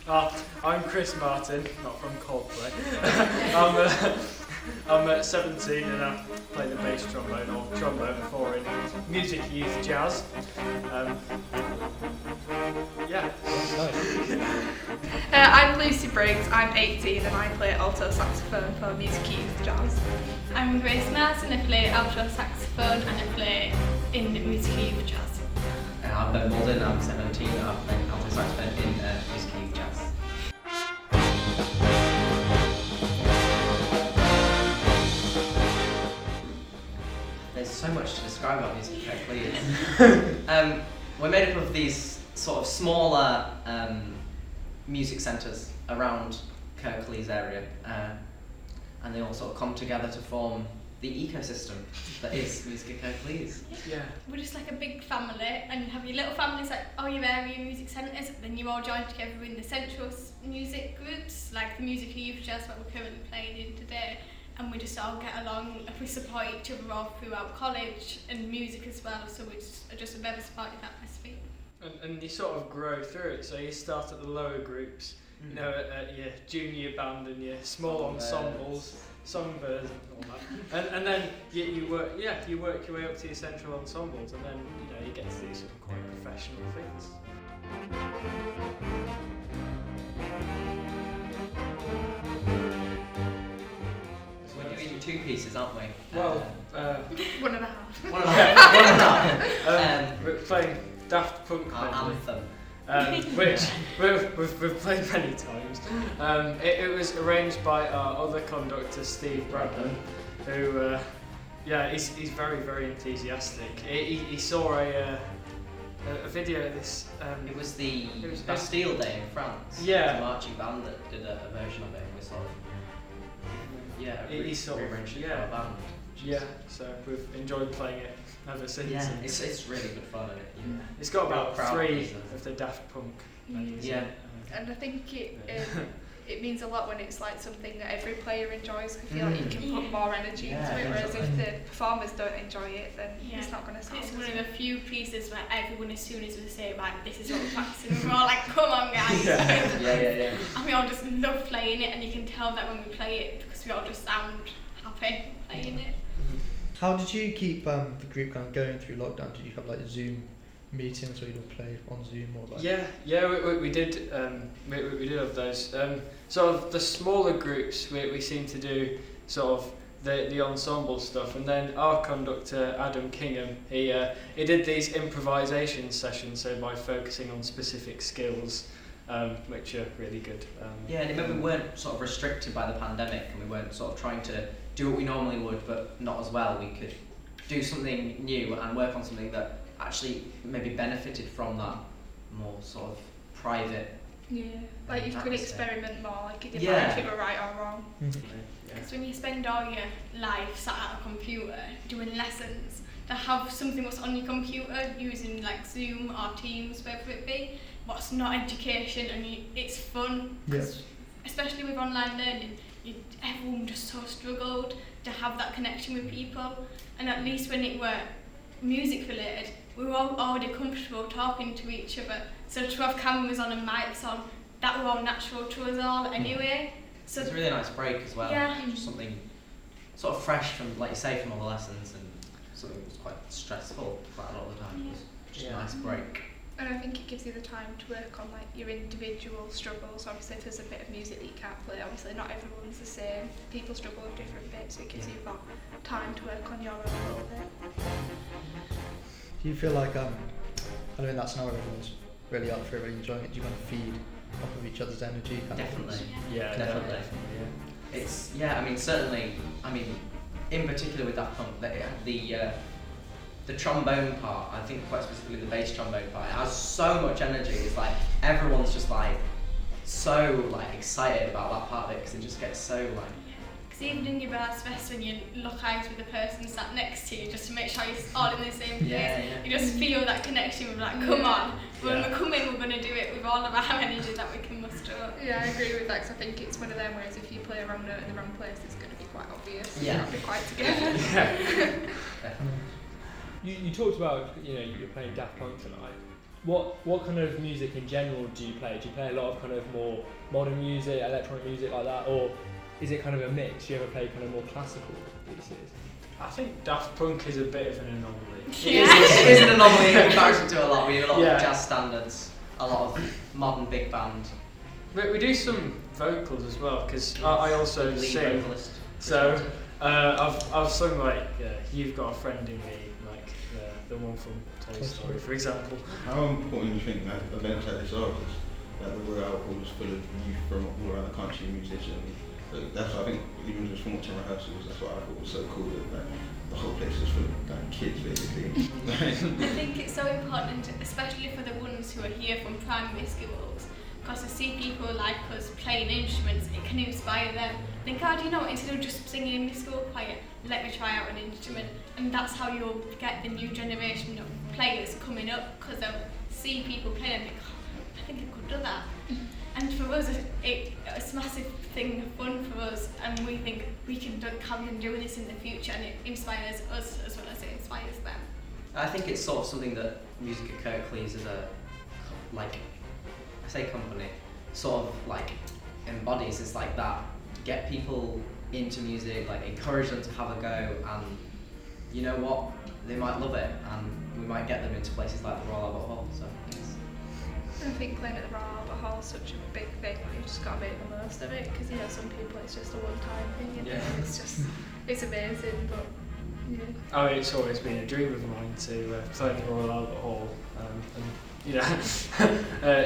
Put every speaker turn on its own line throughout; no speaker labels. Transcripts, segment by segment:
I'm Chris Martin, not from Coldplay. I'm 17 and I play the bass trombone or trombone before in Musica Youth Jazz. Yeah.
I'm Lucy Briggs, I'm 18 and I play alto saxophone for Musica Youth Jazz.
I'm Grace Martin, I play alto saxophone and I play in Musica Youth Jazz.
I'm Ben Malden, I'm 17, I play alto saxophone in Musica Youth Jazz. There's so much to describe about Musica Kirklees. We're made up of these sort of smaller music centres around Kirklees area, and they all sort of come together to form the ecosystem that is Musica Kirklees.
Yeah.
We're just like a big family, and you have your little families like all your area music centres, then you all join together in the central music groups, like the Musica Youth Jazz that we're currently playing in today, and we just all get along and we support each other all throughout college and music as well, so it's just a very supportive atmosphere.
And you sort of grow through it, so you start at the lower groups, you know, at your junior band and your small ensembles, songbirds and all that, and then you work your way up to your central ensembles, and then you get to do some quite professional things.
We're doing two pieces, aren't we?
Well,
1.5.
One and a half.
We're playing Daft Punk
Our
medley,
anthem.
which we've played many times. It was arranged by our other conductor, Steve Bradman, who, he's very, very enthusiastic. He saw a video of this.
It was the Bastille Day in France.
Yeah.
It was a marching band that did a version of it. And we sort of
He sort of
rearranged it for our band.
Yeah, so we've enjoyed playing it ever since.
Yeah, it's really good fun, isn't it?
Yeah. It's got about
Proud
3
pieces.
of the Daft Punk medleys.
Yeah.
And I think it means a lot when it's like something that every player enjoys. I feel like you can put more energy into it, whereas if the performers don't enjoy it, then it's not going to sound.
It's one of the few pieces where everyone, as soon as we say, right, this is what we're practicing, we're all like, come on guys.
Yeah.
And we all just love playing it, and you can tell that when we play it because we all just sound happy playing it.
How did you keep the group kind of going through lockdown? Did you have like Zoom meetings where you'd play on Zoom or like?
Yeah, we did. We did have those. Sort of the smaller groups we seem to do sort of the ensemble stuff, and then our conductor Adam Kingham, he did these improvisation sessions, so by focusing on specific skills, which are really good.
And remember we weren't sort of restricted by the pandemic, and we weren't sort of trying to do what we normally would, but not as well. We could do something new and work on something that actually maybe benefited from that more sort of private.
Yeah, like you could experiment more, like it didn't
Yeah.
matter if it were right or wrong.
Because when you spend all your life sat at a computer doing lessons, to have something that's on your computer using like Zoom or Teams, whatever it be, what's not education and it's fun.
Yes.
Especially with online learning, everyone just so struggled to have that connection with people, and at least when it were music related, we were all already comfortable talking to each other, so to have cameras on and mics on, that were all natural to us all anyway. So
it's a really nice break as well.
Yeah.
Just something sort of fresh from, like you say, from all the lessons, and something that was quite stressful quite a lot of the time. It was just a nice break.
And I think it gives you the time to work on like your individual struggles. Obviously, if there's a bit of music that you can't play, obviously not everyone's the same. People struggle with different bits, so it gives you that time to work on your own a little bit.
Do you feel like I know in that scenario everyone's really up for it, really enjoying it? Do you kind of feed off of each other's energy?
Definitely.
Yeah,
Definitely.
Yeah.
It's certainly. In particular with Daft Punk, the trombone part, I think quite specifically the bass trombone part, it has so much energy. It's like everyone's just like so like excited about that part of it because it just gets so like.
Because even in your brass fest, when you look eyes with the person sat next to you, just to make sure you're all in the same place, you just feel that connection with like, come on, when we come in, we're going to do it with all of our energy that we can muster up.
Yeah, I agree with that, because I think it's one of them, whereas if you play a wrong note in the wrong place, it's going to be quite obvious.
Yeah.
Not be quite together.
Definitely.
You talked about, you're playing Daft Punk tonight. what kind of music in general do you play? Do you play a lot of kind of more modern music, electronic music like that, or is it kind of a mix? Do you ever play kind of more classical pieces?
I think Daft Punk is a bit of an anomaly.
It is an anomaly in comparison to a lot. We do a lot
Yeah.
of jazz standards, a lot of modern big band.
We do some vocals as well, because I also
Lead
sing.
vocalist.
So I've sung like You've Got a Friend in Me, like the one from Toy Story, for example.
How important do you think that events like this are? Because like, the Royal Hall was full of youth from all around the country, musicians. So that's I think even just from watching rehearsals, that's what I thought was so cool. That the whole place was full of like, kids basically.
I think it's so important, especially for the ones who are here from primary schools, because to see people like us playing instruments, it can inspire them. Think, oh, do you know what, instead of just singing in my school choir, let me try out an instrument. And that's how you'll get the new generation of players coming up, because they'll see people playing and think, oh, I think I could do that. And for us, it's a massive thing of fun for us, and we think we can carry on doing this in the future, and it inspires us as well as it inspires them.
I think it's sort of something that Musica Kirklees as a, like, I say company, sort of like embodies. It's like that, get people into music, like encourage them to have a go, and you know what, they might love it, and we might get them into places like the Royal Albert Hall. So
I think playing at the Royal Albert Hall is such a big thing, like, you've just got to make the most of it, because you know some people it's just a one-time thing, you know, it's just, it's amazing, but yeah.
Oh, it's always been a dream of mine to play in the Royal Albert Hall, and you know,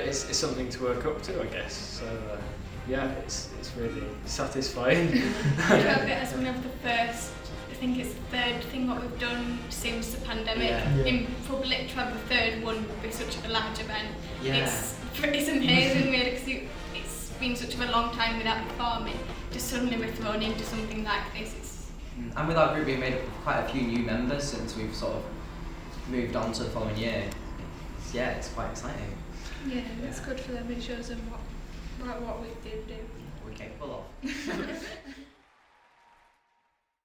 it's something to work up to, I guess. So yeah, it's really satisfying.
We have it as one of the first, I think it's the third thing what we've done since the pandemic.
Yeah.
In public, to have the third one would be such a large event.
Yeah.
It's amazing really, because it's been such a long time without performing. To suddenly be thrown into something like this.
And with our group being made up of quite a few new members since we've sort of moved on to the following year, it's quite exciting.
Yeah, it's good for them, it shows them what we did do.
We're capable of.